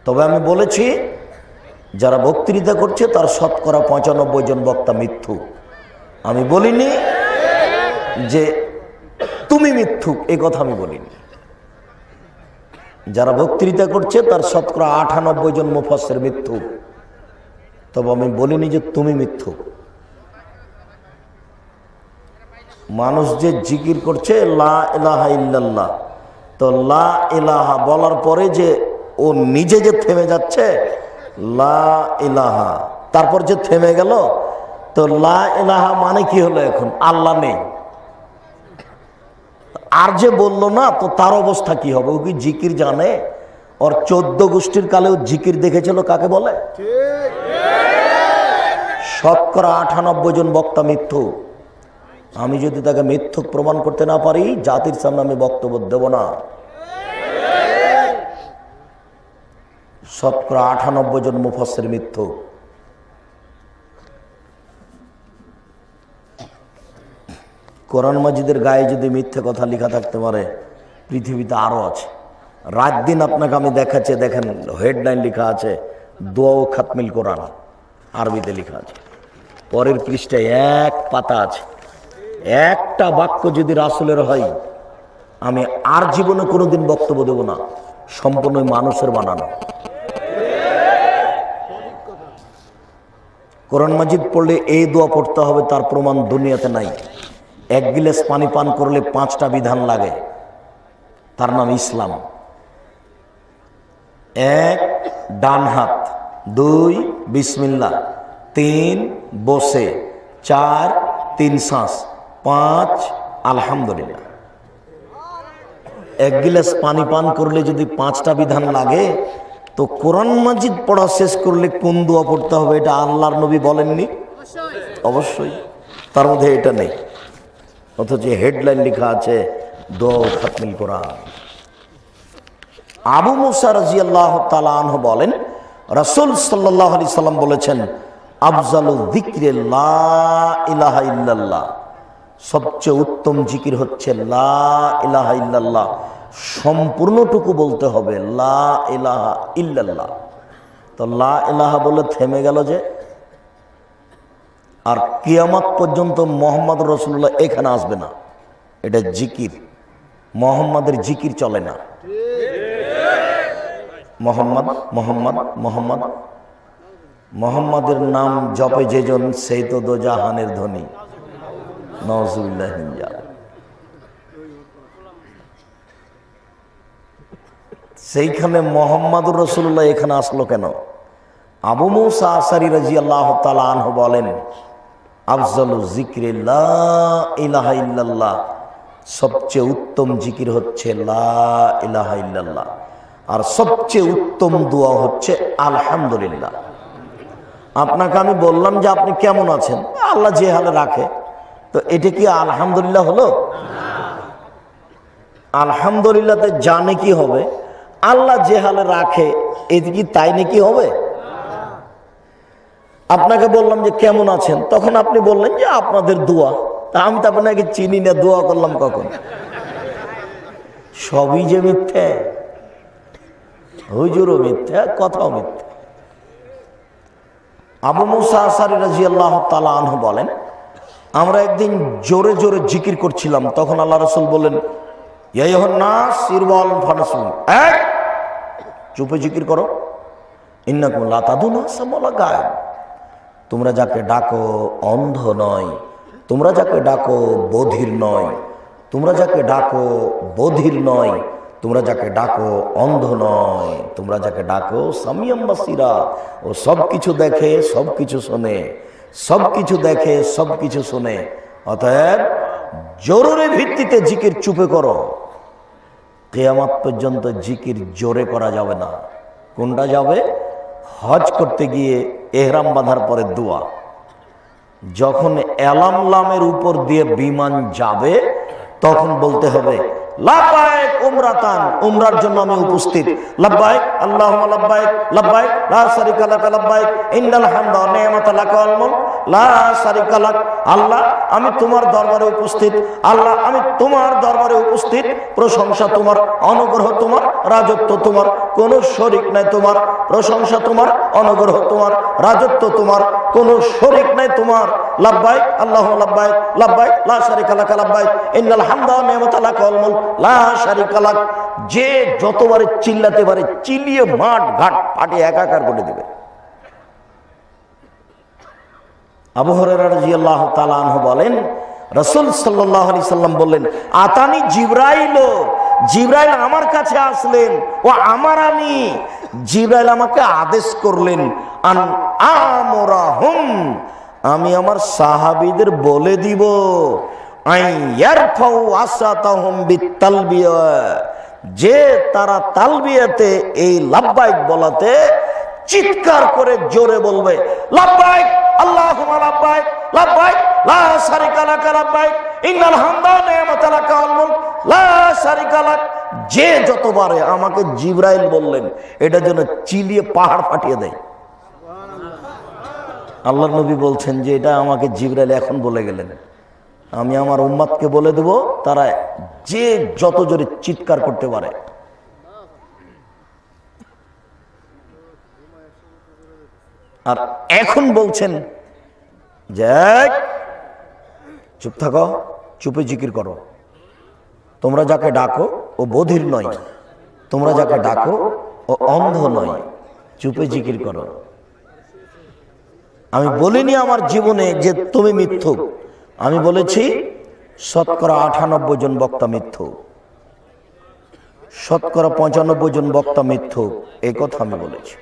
তবে আমি বলেছি যারা বক্তৃতা করছে তার শতকরা 95 জন বক্তা মিথ্যুক। আমি বলিনি যে তুমি মিথ্যুক, এই কথা আমি বলিনি। যারা বক্তৃতা করছে তার শতকরা 98 জন মুফাসসির মিথ্যুক, তবে আমি বলিনি যে তুমি মিথ্যুক। মানুষ যে জিকির করছে লা ইলাহা ইল্লাল্লাহ, তো লা ইলাহা বলার পরে যে ও নিজে যে থেমে যাচ্ছে লা ইলাহা, তারপর যে থেমে গেল, তো লা ইলাহা মানে কি হলো? এখন আল্লাহ নেই। আর যে বললো না, তো তার অবস্থা কি হবে? ও কি জিকির জানে? ওর 14 গোষ্ঠীর কালেও জিকির দেখেছিল কাকে বলে? শতকরা 98 জন বক্তা মিথ্যুক। আমি যদি তাকে মিথ্যুক প্রমাণ করতে না পারি, জাতির সামনে আমি বক্তব্য দেব না। শতকরা 98 জন মুফাসসির মিথ্যুক। কোরআন মাজিদের গায়ে যদি মিথ্যে কথা লেখা থাকতে পারে, পৃথিবীতে আরো আছে। রাত দিন আপনাকে আমি দেখাচ্ছি, দেখেন হেডলাইন লেখা আছে দোয়া ও খাতমিল কোরআন, আরবিতে লেখা আছে। পরের পৃষ্ঠায় এক পাতা আছে, একটা বাক্য যদি রাসূলের হয়, আমি আর জীবনে কোনোদিন বক্তব্য দেব না। সম্পূর্ণ মানুষের বানানো। কোরআন মাজিদ পড়লে এই দোয়া পড়তে হবে, তার প্রমাণ দুনিয়াতে নাই। 1 গিলাস পানি পান করলে 5টা বিধান লাগে, তার নাম ইসলাম। 1 ডান হাত, 2 বিসমিল্লাহ, 3 বসে, 4 3 শ্বাস, 5 আলহামদুলিল্লাহ। 1 গিলাস পানি পান করলে যদি 5টা বিধান লাগে, তো কোরআন মাজিদ পড়া শেষ করলে কোন দোয়া পড়তে হবে এটা আল্লাহর নবী বলেননি? অবশ্যই, তার মধ্যে এটা নেই। অথচ হেডলাইন লেখা আছে দোয়া ও খাতমিল কোরআন। আবু মুসা রাদিয়াল্লাহু তাআলা আনহু বলেন, রাসূল সাল্লাল্লাহু আলাইহি সাল্লাম বলেছেন, আফজালু যিকরি লা ইলাহা ইল্লাল্লাহ, সবচেয়ে উত্তম জিকির হচ্ছে লা ইলাহা ইল্লাল্লাহ। সম্পূর্ণটুকু বলতে হবে লা ইলাহা ইল্লাল্লাহ। তো লা ইলাহা বলে থেমে গেল যে, আর কিয়ামত পর্যন্ত মোহাম্মদ রাসূলুল্লাহ এখানে আসবে না। এটা জিকির, মোহাম্মদের জিকির চলে না। মোহাম্মদ মোহাম্মদ মোহাম্মদ, মোহাম্মদের নাম জপে যেজন, সেই তো দোজাহানের ধনী। নাউযুবিল্লাহ। সেইখানে মোহাম্মদুর রাসূলুল্লাহ এখানে আসলো কেন? আবু মুসা আশআরী রাদিয়াল্লাহু তাআলা আনহু বলেন, আফজালু যিকরি লা ইলাহা ইল্লাল্লাহ, সবচেয়ে উত্তম জিকির হচ্ছে লা ইলাহা ইল্লাল্লাহ, আর সবচেয়ে উত্তম দোয়া হচ্ছে আলহামদুলিল্লাহ। আপনাকে আমি বললাম যে আপনি কেমন আছেন, আল্লাহ যে হালে রাখে, তো এটা কি আলহামদুলিল্লাহ হলো? আলহামদুলিল্লাহতে জানে কি হবে? আল্লাহ যে হালে রাখে, এটা কি তাই নাকি হবে? আপনাকে বললাম যে কেমন আছেন, তখন আপনি বললেন যে আপনাদের দোয়া। তা আমি তো আপনাকে চিনি না, দোয়া করলাম কখন? সবই যে মিথ্যে, হুজুরও মিথ্যে, কথাও মিথ্যে। আবু মুসা আশআরী রাদিয়াল্লাহু তাআলা আনহু বলেন, আমরা একদিন জোরে জোরে জিকির করছিলাম, তখন আল্লাহ রাসূল বললেন, ইয়া আইয়ুহান নাস ইরবাল ফানাসুন, চুপে জিকির করো। ইন্নাকুম লা তাদুনা সামালা গায়ব, তোমরা যাকে ডাকো অন্ধ নয়, তোমরা যাকে ডাকো বধির নয়, তোমরা যাকে ডাকো বধির নয়, তোমরা যাকে ডাকো অন্ধ নয়, তোমরা যাকে ডাকো সামিয়াম বাসিরা, ও সব কিছু দেখে সব কিছু শোনে, সব কিছু দেখে সব কিছু শোনে। অতএব জরুরি ভিত্তিতে জিকির চুপে করো। কিয়ামত পর্যন্ত জিকির জোরে করা যাবে না। কোনটা যাবে? হজ করতে গিয়ে এহরাম বাঁধার পরে দোয়া। যখন এলাম লামের উপর দিয়ে বিমান যাবে, তখন বলতে হবে লাব্বাইক উমরাতান, উমরার জন্য আমি উপস্থিত। লাব্বাইক আল্লাহুম্মা লাব্বাইক, লাব্বাইক লা শারীকা লাকা লাব্বাইক, ইন্নাল হামদা ওয়া নি'মাতা লাকা ওয়াল মুলক লা শারিকা লাক। আল্লাহ আমি তোমার দরবারে উপস্থিত, আল্লাহ আমি তোমার দরবারে উপস্থিত, প্রশংসা তোমার, অনুগ্রহ তোমার, রাজত্ব তোমার, কোনো শরীক নাই তোমার, প্রশংসা তোমার, অনুগ্রহ তোমার, রাজত্ব তোমার, কোনো শরীক নাই তোমার। লাব্বাইক আল্লাহু লাব্বাইক, লাব্বাইক লা শারিকা লাক, লাব্বাইক ইন্নাল হামদা ওয়া নি'মাতা লাক ওয়াল মুলক লা শারিকা লাক। যে যতবারে চিল্লাতে পারে চিল্লিয়ে মাঠ ঘাট ফাটিয়ে একাকার করে দেবে। আবু হুরায়রা রাদিয়াল্লাহু তাআলা আনহু বলেন, রাসূল সাল্লাল্লাহু আলাইহি সাল্লাম বললেন, আতানি জিবরাইল, জিবরাইল আমার কাছে আসলেন, ও আমারানি, জিবরাইল আমাকে আদেশ করলেন, আন আমরাহুম, আমি আমার সাহাবীদের বলে দিব, আই ইয়ারফাউ আসাতাহুম বিতালবিয়া, যে তারা তালবিয়াতে এই লাব্বাইক বলাতে চিৎকার করে জোরে বলবে, লাব্বাইক আল্লাহুম্মা লাব্বাইক, লাব্বাইক লা শারিকা লাক, লাব্বাইক ইন্নাল হামদা ওয়া নি'মাতা লাক ওয়াল মুলক লা শারিকা লাক। যে যতবারে আমাকে জিবরাইল বললেন, এটা যেন চিলিয়ে পাহাড় ফাটিয়ে দেয়। আল্লাহর নবী বলছেন যে এটা আমাকে জিবরাইল এখন বলে গেলেন, আমি আমার উম্মতকে বলে দেব, তারা যে যত জোরে চিৎকার করতে পারে। আর এখন বলছেন যে চুপ থাকো, চুপে জিকির করো, তোমরা যাকে ডাকো ও বধির নয়, তোমরা যাকে ডাকো ও অন্ধ নয়, চুপে জিকির করো। আমি বলিনি আমার জীবনে যে তুমি মিথ্যুক, আমি বলেছি শতকরা 98 জন বক্তা মিথ্যুক, শতকরা 95 জন বক্তা মিথ্যুক, এই কথা আমি বলেছি।